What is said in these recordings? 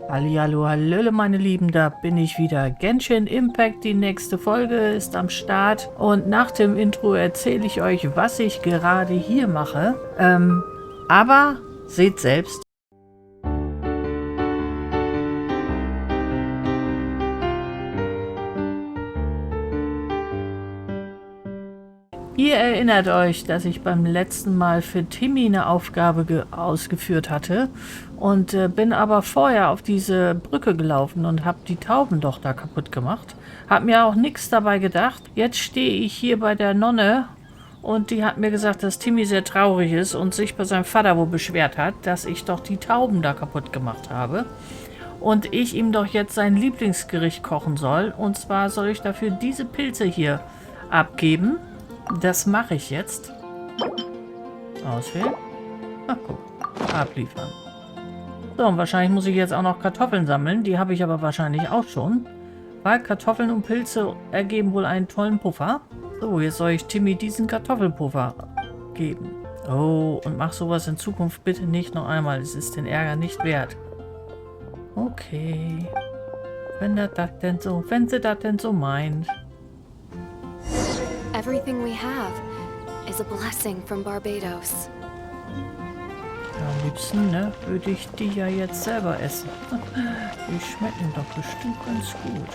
Hallihallo, hallöle meine Lieben, da bin ich wieder. Genshin Impact, die nächste Folge ist am Start. Und nach dem Intro erzähle ich euch, was ich gerade hier mache. Aber seht selbst. Ihr erinnert euch, dass ich beim letzten Mal für Timmy eine Aufgabe ausgeführt hatte und bin aber vorher auf diese Brücke gelaufen und habe die Tauben doch da kaputt gemacht. Hab mir auch nichts dabei gedacht. Jetzt stehe ich hier bei der Nonne und die hat mir gesagt, dass Timmy sehr traurig ist und sich bei seinem Vater wohl beschwert hat, dass ich doch die Tauben da kaputt gemacht habe. Und ich ihm doch jetzt sein Lieblingsgericht kochen soll. Und zwar soll ich dafür diese Pilze hier abgeben. Das mache ich jetzt. Auswählen. Ach, guck. Abliefern. So, und wahrscheinlich muss ich jetzt auch noch Kartoffeln sammeln. Die habe ich aber wahrscheinlich auch schon. Weil Kartoffeln und Pilze ergeben wohl einen tollen Puffer. So, jetzt soll ich Timmy diesen Kartoffelpuffer geben. Oh, und mach sowas in Zukunft bitte nicht noch einmal. Es ist den Ärger nicht wert. Okay. Wenn sie das denn so meint. Everything we have is a blessing from Barbados. Am liebsten, ne, würde ich die ja jetzt selber essen. Die schmecken doch bestimmt ganz gut.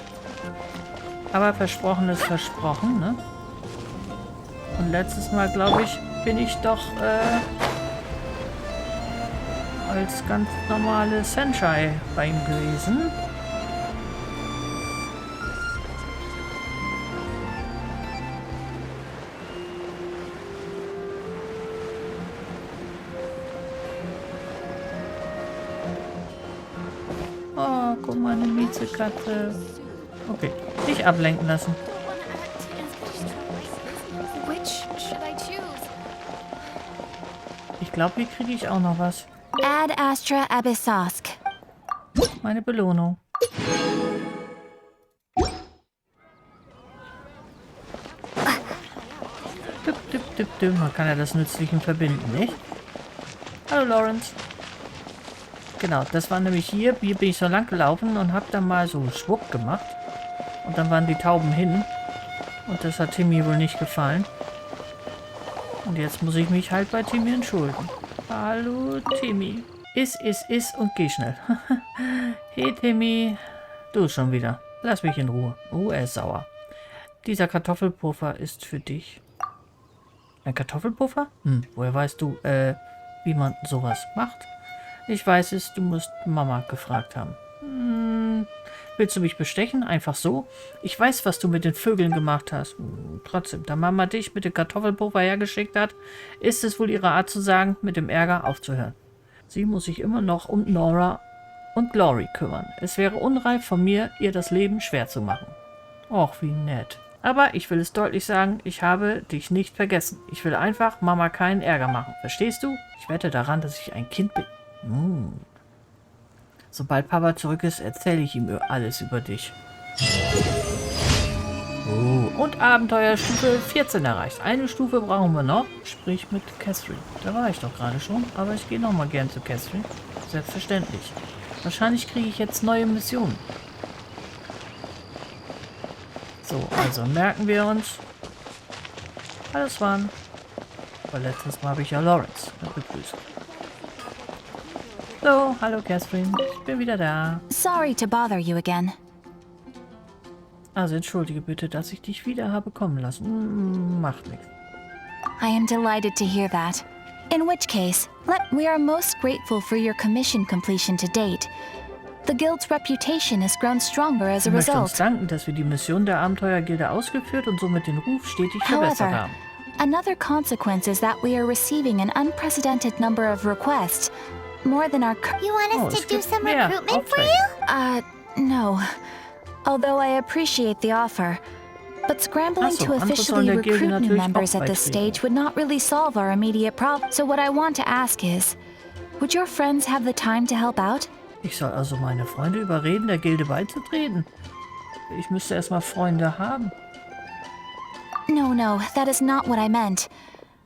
Aber versprochen ist versprochen, ne? Und letztes Mal, glaube ich, bin ich doch als ganz normale Senshai bei ihm gewesen. Oh, guck mal, eine Miezekatze. Okay, nicht ablenken lassen. Ich glaube, hier kriege ich auch noch was. Ad Astra Abyssask. Meine Belohnung. Dip, dip, dip, dip. Man kann ja das Nützliche verbinden, nicht? Hallo, Lawrence. Genau, das war nämlich hier. Hier bin ich so lang gelaufen und habe dann mal so Schwupp gemacht. Und dann waren die Tauben hin. Und das hat Timmy wohl nicht gefallen. Und jetzt muss ich mich halt bei Timmy entschuldigen. Hallo, Timmy. Iss und geh schnell. Hey, Timmy. Du schon wieder. Lass mich in Ruhe. Oh, er ist sauer. Dieser Kartoffelpuffer ist für dich. Ein Kartoffelpuffer? Woher weißt du, wie man sowas macht? Ich weiß es, du musst Mama gefragt haben. Willst du mich bestechen? Einfach so? Ich weiß, was du mit den Vögeln gemacht hast. Trotzdem, da Mama dich mit dem Kartoffelpuffer hergeschickt hat, ist es wohl ihre Art zu sagen, mit dem Ärger aufzuhören. Sie muss sich immer noch um Nora und Glory kümmern. Es wäre unreif von mir, ihr das Leben schwer zu machen. Och, wie nett. Aber ich will es deutlich sagen, ich habe dich nicht vergessen. Ich will einfach Mama keinen Ärger machen. Verstehst du? Ich wette daran, dass ich ein Kind bin. Sobald Papa zurück ist, erzähle ich ihm alles über dich. Oh, und Abenteuerstufe 14 erreicht. Eine Stufe brauchen wir noch. Sprich mit Catherine. Da war ich doch gerade schon, aber ich gehe nochmal gern zu Catherine. Selbstverständlich. Wahrscheinlich kriege ich jetzt neue Missionen. So, also merken wir uns. Alles waren. Aber letztes Mal habe ich ja Lawrence begrüßt. So, hallo Catherine, ich bin wieder da. Sorry to bother you again. Also entschuldige bitte, dass ich dich wieder habe kommen lassen. Macht nichts. I am delighted to hear that. In which case, we are most grateful for your commission completion to date. The Guild's reputation has grown stronger as a Ich möchte uns result. danken, dass wir die Mission der Abenteuergilde ausgeführt und somit den Ruf stetig verbessert haben. Another consequence is that we are receiving an unprecedented number of requests. More than our You want us to do some recruitment for you? No. Although I appreciate the offer. But scrambling Ach so, to andere officially sollen der Gilde recruit new natürlich members auch at this beitreten. stage would not really solve our immediate problem. So what I want to ask is, would your friends have the time to help out? Ich soll also meine Freunde überreden, der Gilde beizutreten. Ich müsste erstmal Freunde haben. No, that is not what I meant.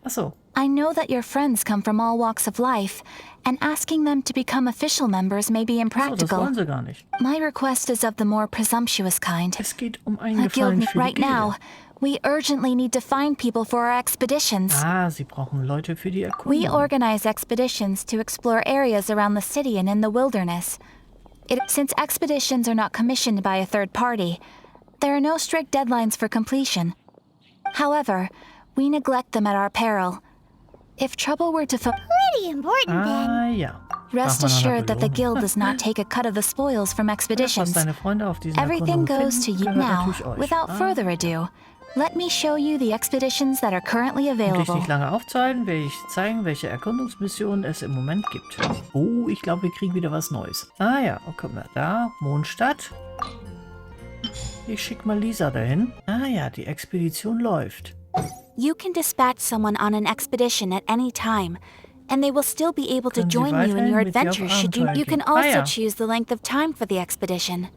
Ach so. I know that your friends come from all walks of life, and asking them to become official members may be Das impractical. wollen sie gar nicht. My request is of the more presumptuous kind. Es geht einen A Gefallen guild für die right Gilde. now, we urgently need to find people for our expeditions. Ah, sie brauchen Leute für die We Erkundung. organize expeditions to explore areas around the city and in the wilderness. Since expeditions are not commissioned by a third party, there are no strict deadlines for completion. However, we neglect them at our peril. If trouble were to Pretty important then. Ah, ja. rest Braucht man noch eine assured that the Belohnung. guild does not take a cut of the spoils from Was expeditions. deine Freunde auf diesen Everything Erkundungen goes to finden, you gehört now. natürlich euch. Without further ado, let me show you the expeditions that are currently Um dich available. nicht lange aufzuhalten, werde ich zeigen, welche Erkundungsmissionen es im Moment gibt. Oh, ich glaube, wir kriegen wieder was Neues. Ah ja, oh, guck mal, da, Mondstadt. Ich schicke mal Lisa dahin. Ah ja, die Expedition läuft. You can dispatch someone on an expedition at any time, and they will still be able to Können Sie join you in your weiterhin mit dir auf adventure should you. Abenteuer You can gehen? Ah, also ja. choose the length of time for the expedition.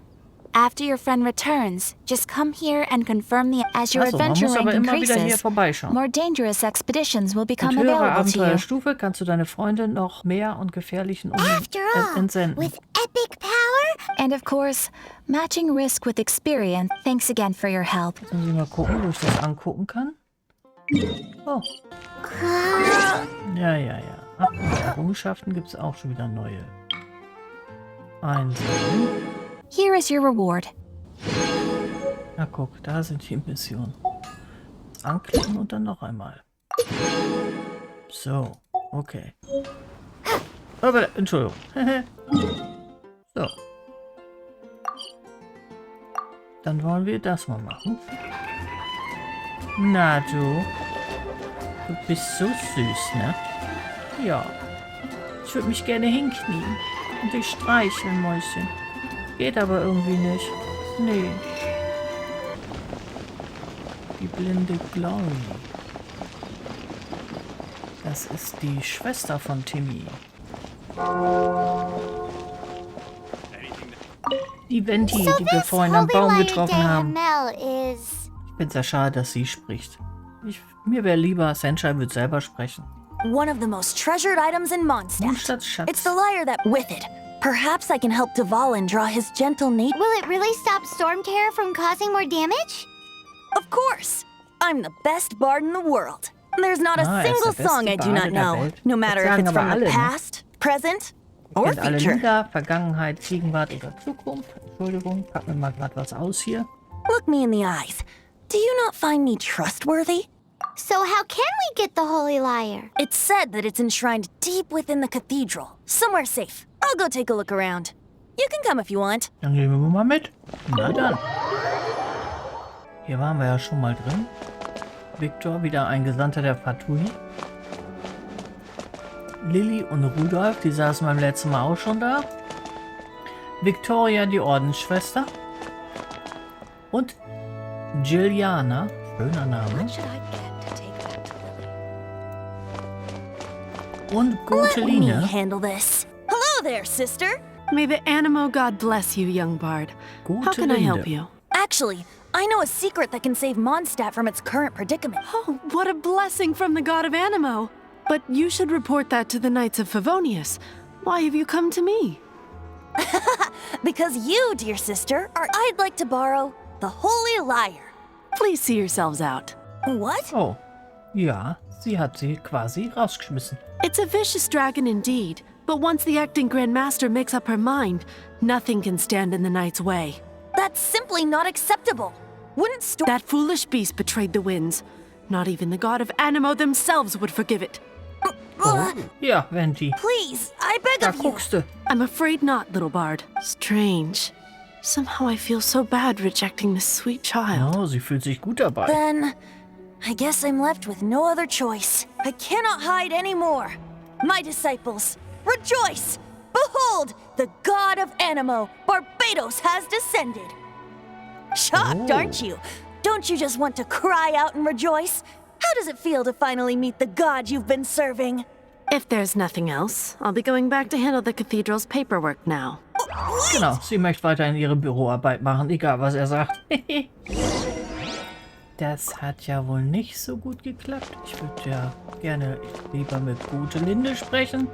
After your friend returns, just come here and confirm the. As your Achso, man adventure muss aber rank immer wieder hier increases, vorbeischauen. more dangerous expeditions will become Mit höherer available to you. Abenteuerstufe kannst du deine Freunde noch mehr und gefährlichen After all, entsenden. with epic power, And of course, matching risk with experience. Thanks again for your help. Müssen Sie mal gucken, wo ich das angucken kann. Oh, ja. Ach, und Errungenschaften gibt es auch schon wieder neue. Einsehen. Here is your reward. Na guck, da sind die Missionen. Anklicken und dann noch einmal. So, okay. Aber, Entschuldigung. So. Dann wollen wir das mal machen. Na du. Du bist so süß, ne? Ja. Ich würde mich gerne hinknien und dich streicheln, Mäuschen. Geht aber irgendwie nicht. Nee. Die blinde Glory. Das ist die Schwester von Timmy. Die Venti, die wir vorhin am Baum getroffen haben. is Ich finde es ja schade, dass sie spricht. Mir wäre lieber, Senshai wird selber sprechen. One of the most treasured items in Mondstadt. Mondstadt, Schatz. It's the lyre that with it. Perhaps I can help Dvalin draw his gentle nature. Will it really stop Storm Terror from causing more damage? Of course! I'm the best bard in the world. There's not a Ah, er ist single der beste song I do Bard not in der know, Welt. no Das matter if sagen it's aber from alle, the ne? past, present, or Kennt alle future. Lieder, Vergangenheit, Gegenwart oder Zukunft. Entschuldigung, packen wir mal gerade was aus hier. Look me in the eyes. Do you not find me trustworthy? So how can we get the Holy Lyre? It's said that it's enshrined deep within the cathedral, somewhere safe. I'll go take a look around. You can come if you want. Dann gehen wir mal mit. Na dann. Hier waren wir ja schon mal drin. Victor, wieder ein Gesandter der Fatui. Lilly und Rudolf, die saßen beim letzten Mal auch schon da. Victoria, die Ordensschwester. Und Gilliana, schöner Name. Und Let me Goteline. handle this. Hello there, sister. May the Animo God bless you, young bard. How can I help Gotelinde. you? Actually, I know a secret that can save Mondstadt from its current predicament. Oh, what a blessing from the god of Animo! But you should report that to the Knights of Favonius. Why have you come to me? Because you, dear sister, I'd like to borrow the Holy Lyre. Please see yourselves out. What? Oh, ja, sie hat sie quasi rausgeschmissen. It's a vicious dragon indeed, but once the acting Grand Master makes up her mind, nothing can stand in the Knight's way. That's simply not acceptable. Wouldn't That foolish beast betrayed the winds. Not even the god of Animo themselves would forgive it. Ja, Venti, Please, I beg da of you. guckst du. I'm afraid not, little bard. Strange. Somehow I feel so bad rejecting this sweet child. Oh, sie fühlt sich gut dabei. Then, I guess I'm left with no other choice. I cannot hide anymore. My disciples, rejoice! Behold, the god of Animo, Barbados, has descended. Shocked, Oh. aren't you? Don't you just want to cry out and rejoice? How does it feel to finally meet the god you've been serving? If there's nothing else, I'll be going back to handle the cathedral's paperwork now. Genau, sie möchte weiterhin ihre Büroarbeit machen, egal was er sagt. Das hat ja wohl nicht so gut geklappt. Ich würde ja gerne lieber mit gute Linde sprechen.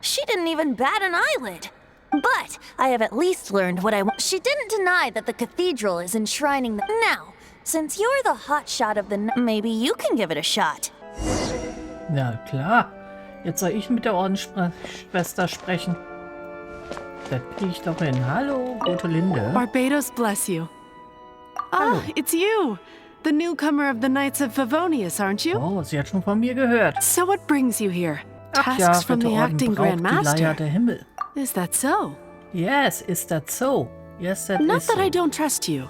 She didn't even bat an eyelid. But I have at least learned what I want. She didn't deny that the cathedral is enshrining the... Now, since you're the hotshot of the... Maybe you can give it a shot. Na klar. Jetzt soll ich mit der Ordensschwester sprechen. Das kriege ich doch hin. Hallo, gute Linde. Barbados bless you. Ah, it's you. The newcomer of the Knights of Favonius, aren't you? Oh, sie hat schon von mir gehört. So what brings you here? Ach ja, Tasks from bitte the Orden acting braucht Grand die Leier Master. der Himmel. Is that so? Yes, is that so? Yes, that Not is that so. I don't trust you.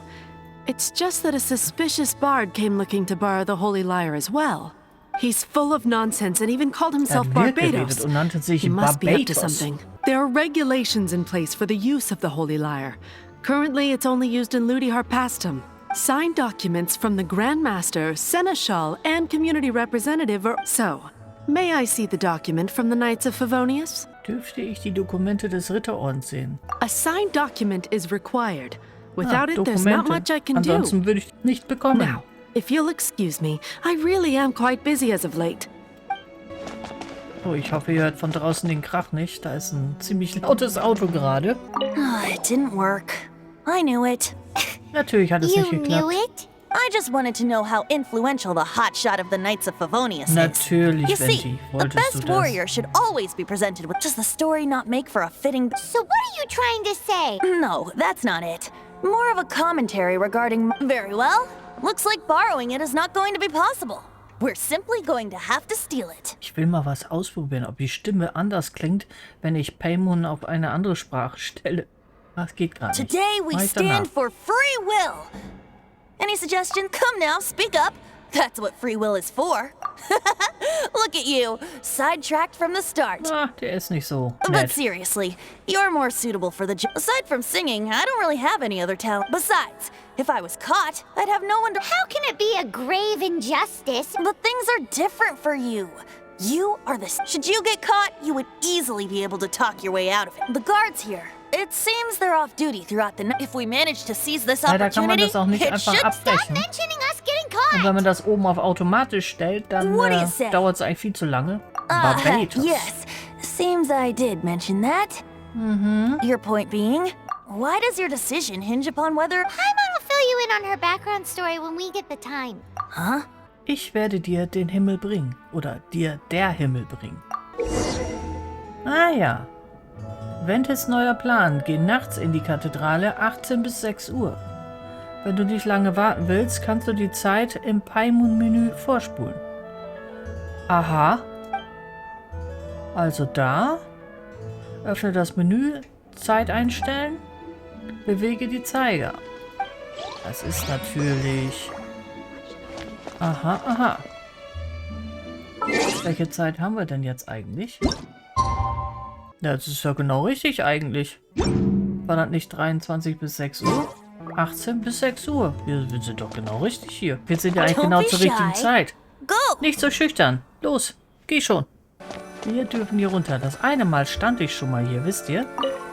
It's just that a suspicious bard came looking to borrow the Holy Lyre as well. He's full of nonsense and even called himself Er hat geredet Barbados. und nannte sich He must be up to Barbados. something. There are regulations in place for the use of the Holy Lyre. Currently, it's only used in Ludi Harpastum. Signed documents from the Grand Master, Seneschal, and community representative are... So, may I see the document from the Knights of Favonius? Dürfte ich die Dokumente des Ritterordens sehen? A signed document is required. Without it, there's not much I can do. Ansonsten würde ich nicht bekommen. Now, if you'll excuse me, I really am quite busy as of late. Oh, ich hoffe, ihr hört von draußen den Krach nicht. Da ist ein ziemlich lautes Auto gerade. It didn't work. I knew it. Natürlich hat es You nicht geklappt. knew it? I just wanted to know how influential the hotshot of the Knights of Favonius is. Natürlich, You see, Venti, the wolltest best du das? warrior should always be presented with... Does the story not make for a fitting... So what are you trying to say? No, that's not it. More of a commentary regarding... Very well. Looks like borrowing it is not going to be possible. We're simply going to have to steal it. Ich will mal was ausprobieren, ob die Stimme anders klingt, wenn ich Paimon auf eine andere Sprache stelle. Das geht gerade nicht. Today we Mach ich danach. stand for free will. Any suggestion? Come now, speak up. That's what free will is for. Look at you, sidetracked from the start. Ah, der ist nicht so But nett. seriously, you're more suitable for the job. Aside from singing, I don't really have any other talent. Besides, if I was caught, I'd have no one to... How can it be a grave injustice? But things are different for you. You are the... Should you get caught, you would easily be able to talk your way out of it. The guards here, it seems they're off duty throughout the night. If we manage to seize this Leider kann man opportunity, das auch nicht it einfach should... abbrechen. Mentioning us getting Und wenn caught. man das oben auf automatisch stellt, dann What do you say? dauert es eigentlich viel zu lange. Barbados. Yes, seems I did mention that. Your point being, why does your decision hinge upon whether... Paimon will fill you in on her background story when we get the time. Huh? Ich werde dir den Himmel bringen. Oder dir der Himmel bringen. Ah ja. Ventes neuer Plan. Geh nachts in die Kathedrale 18 bis 6 Uhr. Wenn du nicht lange warten willst, kannst du die Zeit im Paimon-Menü vorspulen. Aha. Also da. Öffne das Menü. Zeit einstellen. Bewege die Zeiger. Das ist natürlich... Aha, aha. Welche Zeit haben wir denn jetzt eigentlich? Ja, das ist ja genau richtig eigentlich. War das nicht 23 bis 6 Uhr? 18 bis 6 Uhr. Wir sind doch genau richtig hier. Wir sind ja eigentlich Don't genau be zur richtigen shy. Zeit. Go! Nicht so schüchtern. Los, geh schon. Wir dürfen hier runter. Das eine Mal stand ich schon mal hier, wisst ihr?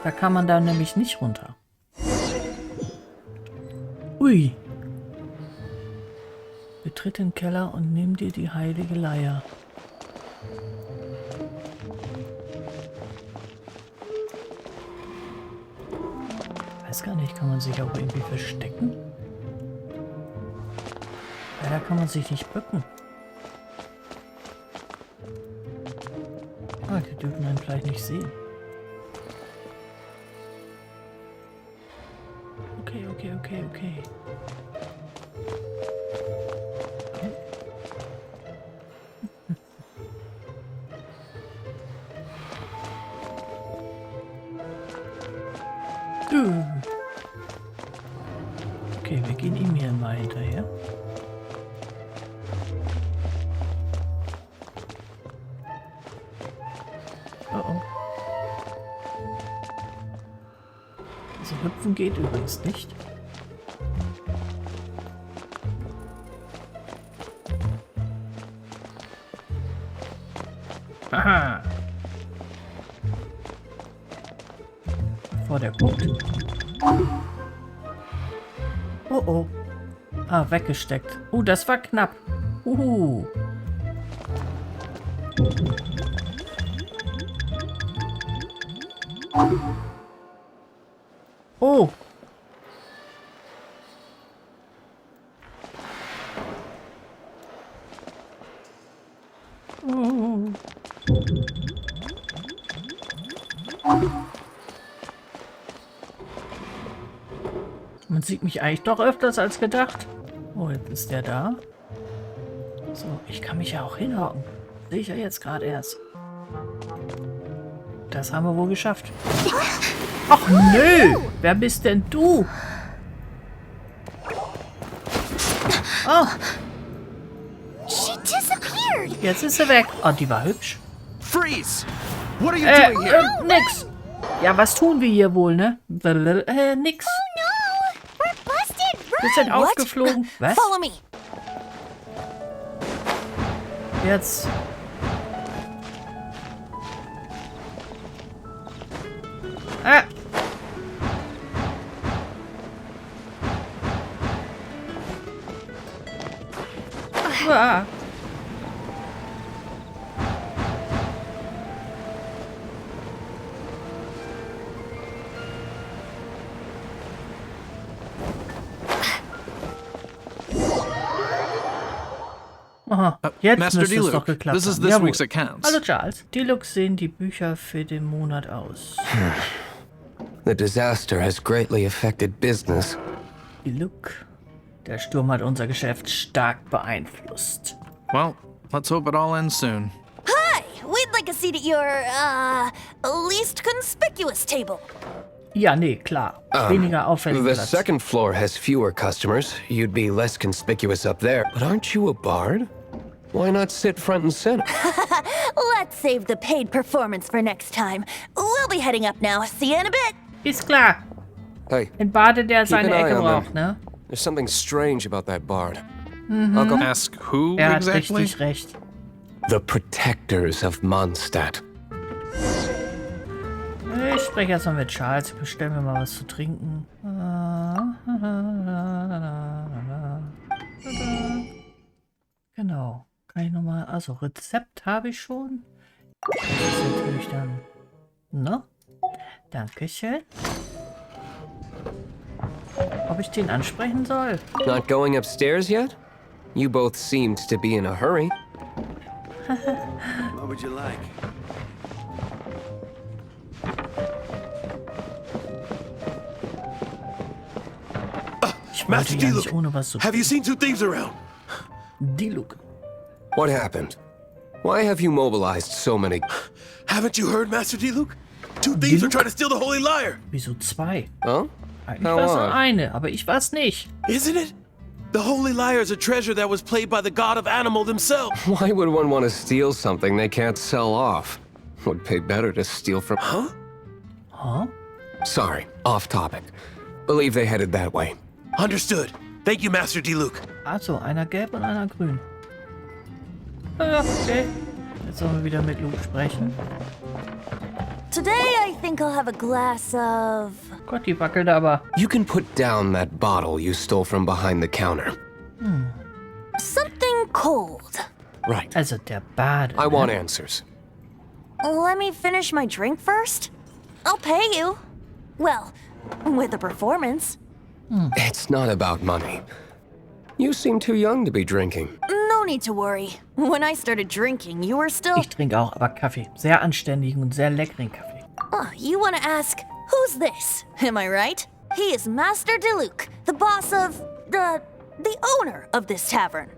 Da kann man da nämlich nicht runter. Ui. Betritt den Keller und nimm dir die heilige Leier. Weiß gar nicht, kann man sich auch irgendwie verstecken? Ja, da kann man sich nicht bücken. Ah, die dürfen einen vielleicht nicht sehen. Okay, okay, okay, okay. Okay, wir gehen ihm hier mal hinterher. Oh oh. Also hüpfen geht übrigens nicht. Aha. Bevor der guckt. Oh oh. Ah, weggesteckt. Das war knapp. Oh. Man sieht mich eigentlich doch öfters als gedacht. Oh, jetzt ist der da. So, ich kann mich ja auch hinhocken. Sehe ich ja jetzt gerade erst. Das haben wir wohl geschafft. Ach nö! Wer bist denn du? Oh, She disappeared. jetzt ist sie weg. Oh, die war hübsch. Freeze! What are you doing here? Nix. Ja, was tun wir hier wohl, ne? Nix. We're busted. Run. Wir sind aufgeflogen. Was? Follow me. Jetzt. Ah. Ah. Aha, jetzt Master müsste es doch Diluc, geklappt this is haben. this Jawohl. week's accounts. Hallo Charles. Deluxe sehen die Bücher für den Monat aus. The disaster has greatly affected business. Deluxe. Der Sturm hat unser Geschäft stark beeinflusst. Well, let's hope it all ends soon. Hi, we'd like a seat at your, least conspicuous table. Ja, nee, klar. Weniger auffällig The Platz. second floor has fewer customers. You'd be less conspicuous up there. But aren't you a bard? Why not sit front and center? Let's save the paid performance for next time. We'll be heading up now. See you in a bit. Ist klar. Hey, Ein Bade, der keep an seine eye Ecke on braucht, them. ne? There's something strange about that bard. I'll go. Ask who Er hat exactly? richtig recht. The protectors of Mondstadt. Ich spreche erstmal mit Charles. Bestellen wir mal was zu trinken. Genau. Kann ich nochmal. Also, Rezept habe ich schon. Das ist natürlich dann. Ne? Dankeschön. Ob ich den ansprechen soll? Not going upstairs yet? You both seemed to be in a hurry. What would you like? Ich Master wollte ja nicht Diluc, ohne was zu have you seen two thieves around? Diluc. What happened? Why have you mobilized so many? Haven't you heard, Master Diluc? Two thieves are trying to steal the Holy Lyre. Wieso zwei? Huh? Eigentlich How war es odd. nur eine, aber ich war's nicht. Isn't it? The Holy Lyre is a treasure that was played by the god of animal himself. Why would one want to steal something they can't sell off? Would pay better to steal from... Huh? Sorry, off topic. Believe they headed that way. Understood. Thank you, Master Diluc. Also, einer gelb und einer grün. Ja, okay. Jetzt sollen wir wieder mit Luke sprechen. Today, I think I'll have a glass of... Gott, die wackelt aber. You can put down that bottle you stole from behind the counter. something cold. Right. Also, der Bade. I ne? want answers. Let me finish my drink first. I'll pay you. Well, with a performance. It's not about money. You seem too young to be drinking. No need to worry. When I started drinking, you were still... Ich trinke auch, aber Kaffee. Sehr anständigen und sehr leckeren Kaffee. Oh, you want to ask, who's this? Am I right? He is Master Diluc, the boss of... the owner of this tavern.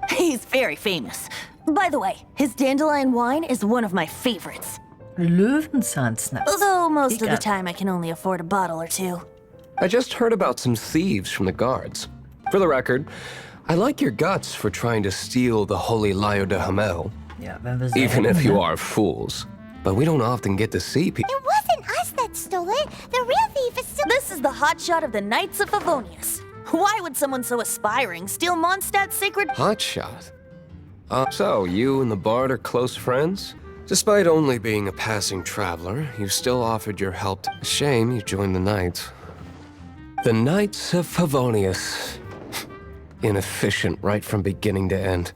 He's very famous. By the way, his dandelion wine is one of my favorites. Löwenzahnsnaps. Although most of the Egal. time I can only afford a bottle or two. I just heard about some thieves from the guards. For the record, I like your guts for trying to steal the Holy Lyre de Hamel, Ja, wenn wir sie even hätten, if you ne? are fools. But we don't often get to see people. It wasn't us that stole it. The real thief is still... This is the hotshot of the Knights of Favonius. Why would someone so aspiring steal Mondstadt's sacred... Hotshot. So, you and the bard are close friends? Despite only being a passing traveler, you still offered your help. Shame you joined the Knights. The Knights of Favonius. inefficient right from beginning to end.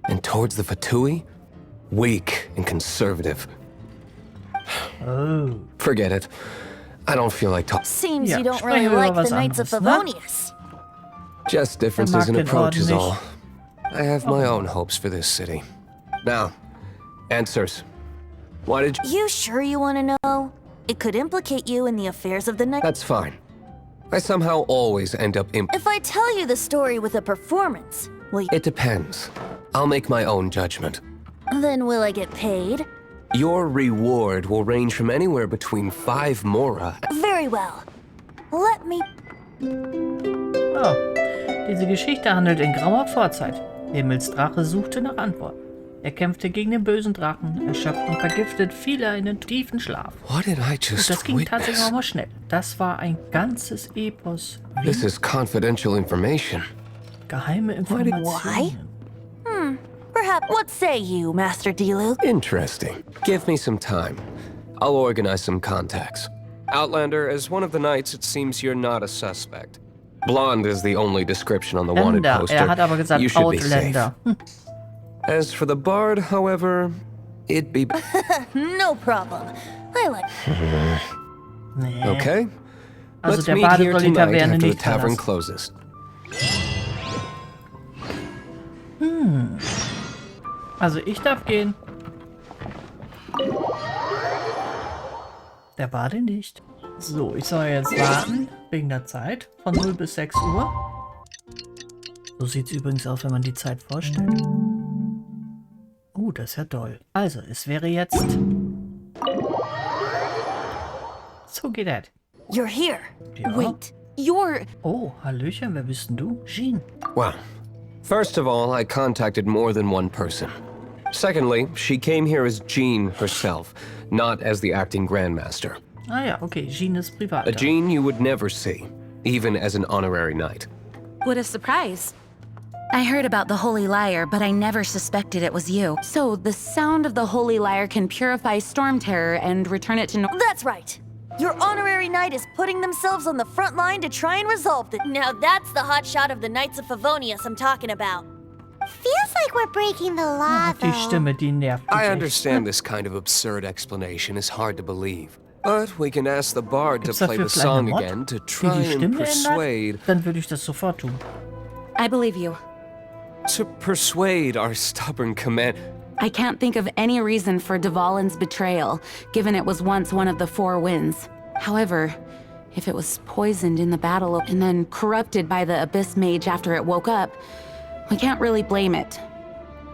And towards the Fatui, weak and conservative. Oh. Forget it. I don't feel like talking. Seems Ja, you don't sprechen really wir über like the was Knights of anderes, ne? Favonius. Just differences in den approach is Orden all. nicht. I have my own hopes for this city. Now, answers. Why did you... You sure you want to know? It could implicate you in the affairs of the night. That's fine. I somehow always end up If I tell you the story with a performance, will you... It depends. I'll make my own judgment. Then will I get paid? Your reward will range from anywhere between 5 Mora... Very well. Let me... Oh. Diese Geschichte handelt in grauer Vorzeit. Himmelsdrache suchte nach Antwort. Er kämpfte gegen den bösen Drachen, erschöpft und vergiftet fiel er in den tiefen Schlaf. What did I Und just das ging tatsächlich witness? auch mal schnell. Das war ein ganzes Epos. This is confidential information. Geheime Informationen. Perhaps... What say you, Master Dilu? Interesting. Give me some time. I'll organize some contacts. Outlander, as one of the knights, it seems you're not a suspect. Blonde is the only description on the wanted Länder. poster. Er hat aber gesagt You should be safe. Outländer. As for the bard, however, it'd be... No problem. I like... Nee. Okay. Also Let's der meet Bade here soll die tonight Taverne after the nicht tavern verlassen. closes. Also ich darf gehen. Der Bade nicht. So, ich soll jetzt warten, wegen der Zeit, von 0 bis 6 Uhr. So sieht es übrigens aus, wenn man die Zeit vorstellt. Das ist ja toll. Also, es wäre jetzt... So geht das. You're here. Ja. Wait, you're... Oh, Hallöchen, wer bist denn du? Jean. Well, first of all, I contacted more than one person. Secondly, she came here as Jean herself, not as the acting Grandmaster. Ah ja, okay, Jean ist privat. A Jean you would never see, even as an honorary knight. What a surprise. I heard about the Holy Liar, but I never suspected it was you. So the sound of the Holy Liar can purify storm terror and return it to That's right. Your honorary knight is putting themselves on the front line to try and resolve it. Now that's the hot shot of the Knights of Favonius I'm talking about. Feels like we're breaking the law, Die though. Stimme, die nervt mich I echt. understand this kind of absurd explanation is hard to believe. But we can ask the bard to Gibt's play dafür the vielleicht song einen Mod, again to die try die and Stimme persuade... ändert? Dann würde ich das sofort tun. I believe you. To persuade our stubborn command... I can't think of any reason for Dvalin's betrayal, given it was once one of the 4 winds. However, if it was poisoned in the battle and then corrupted by the Abyss Mage after it woke up, we can't really blame it.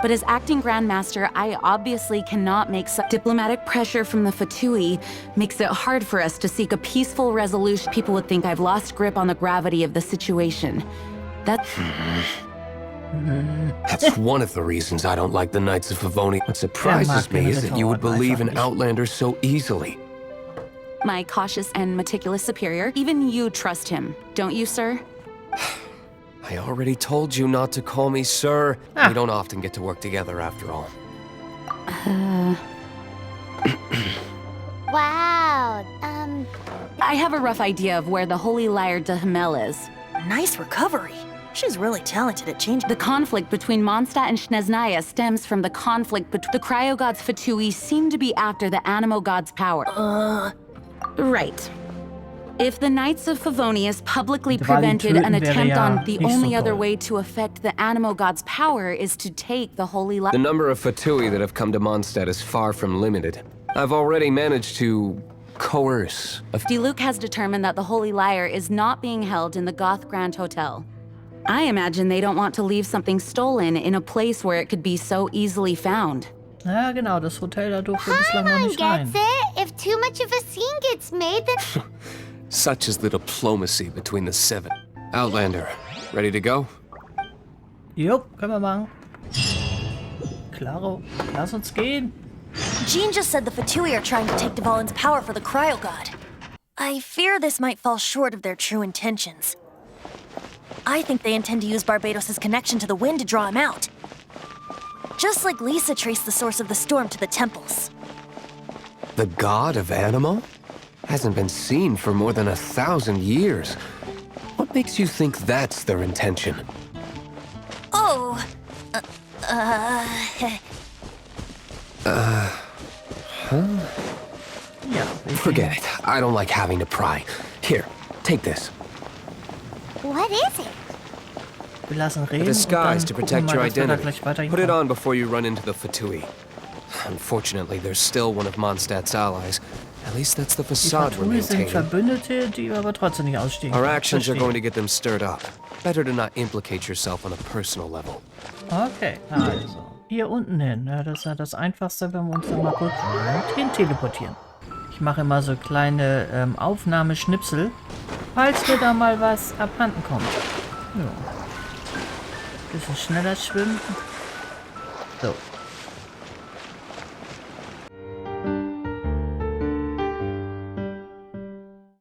But as acting Grandmaster, I obviously cannot make such diplomatic pressure from the Fatui makes it hard for us to seek a peaceful resolution. People would think I've lost grip on the gravity of the situation. That's one of the reasons I don't like the Knights of Favonius. What surprises me is that you would believe in Outlander so easily. my cautious and meticulous superior. Even you trust him, don't you, sir? I already told you not to call me sir. We don't often get to work together after all. Wow, I have a rough idea of where the Holy Liar de Himmel is. Nice recovery. She's really talented at changing. The conflict between Mondstadt and Schneznaya stems from the conflict between the cryo-gods Fatui seem to be after the animo god's power. Right. If the Knights of Favonius publicly prevented an attempt on the only other way to affect the animo god's power is to take the Holy Liar. The number of Fatui that have come to Mondstadt is far from limited. I've already managed to coerce a Diluc has determined that the Holy Liar is not being held in the Goth Grand Hotel. I imagine they don't want to leave something stolen in a place where it could be so easily found. Ja, genau, das Hotel da durfte bislang noch Paimon nicht rein. gets it. If too much of a scene gets made, then... Such is the diplomacy between the 7. Outlander, ready to go? Jupp, können wir machen. Klaro, lass uns gehen. Jean just said the Fatui are trying to take Dvalin's power for the cryo god. I fear this might fall short of their true intentions. I think they intend to use Barbados' connection to the wind to draw him out. Just like Lisa traced the source of the storm to the temples. The god of Animo? Hasn't been seen for more than 1,000 years. What makes you think that's their intention? Ja, Forget it. I don't like having to pry. Here, take this. What is it? wir lassen A reden und dann disguise to gucken protect wir your mal, dass wir da identity. gleich weiter Put it hinkommen. on before you run into the Fatui. Unfortunately, there's still one of Mondstadt's allies. At least that's the Die facade we're Fatui sind maintaining. Verbündete, die wir aber trotzdem nicht ausstehen. Our actions are Verstehe. going to get them stirred up. Better to not implicate yourself on a personal level. Okay, also. Hier unten hin. Ja, das ist ja das Einfachste, wenn wir uns dann mal kurz hin teleportieren. Ich mache immer so kleine Aufnahmeschnipsel, falls mir da mal was abhanden kommt. Ja. Bisschen schneller schwimmen. So,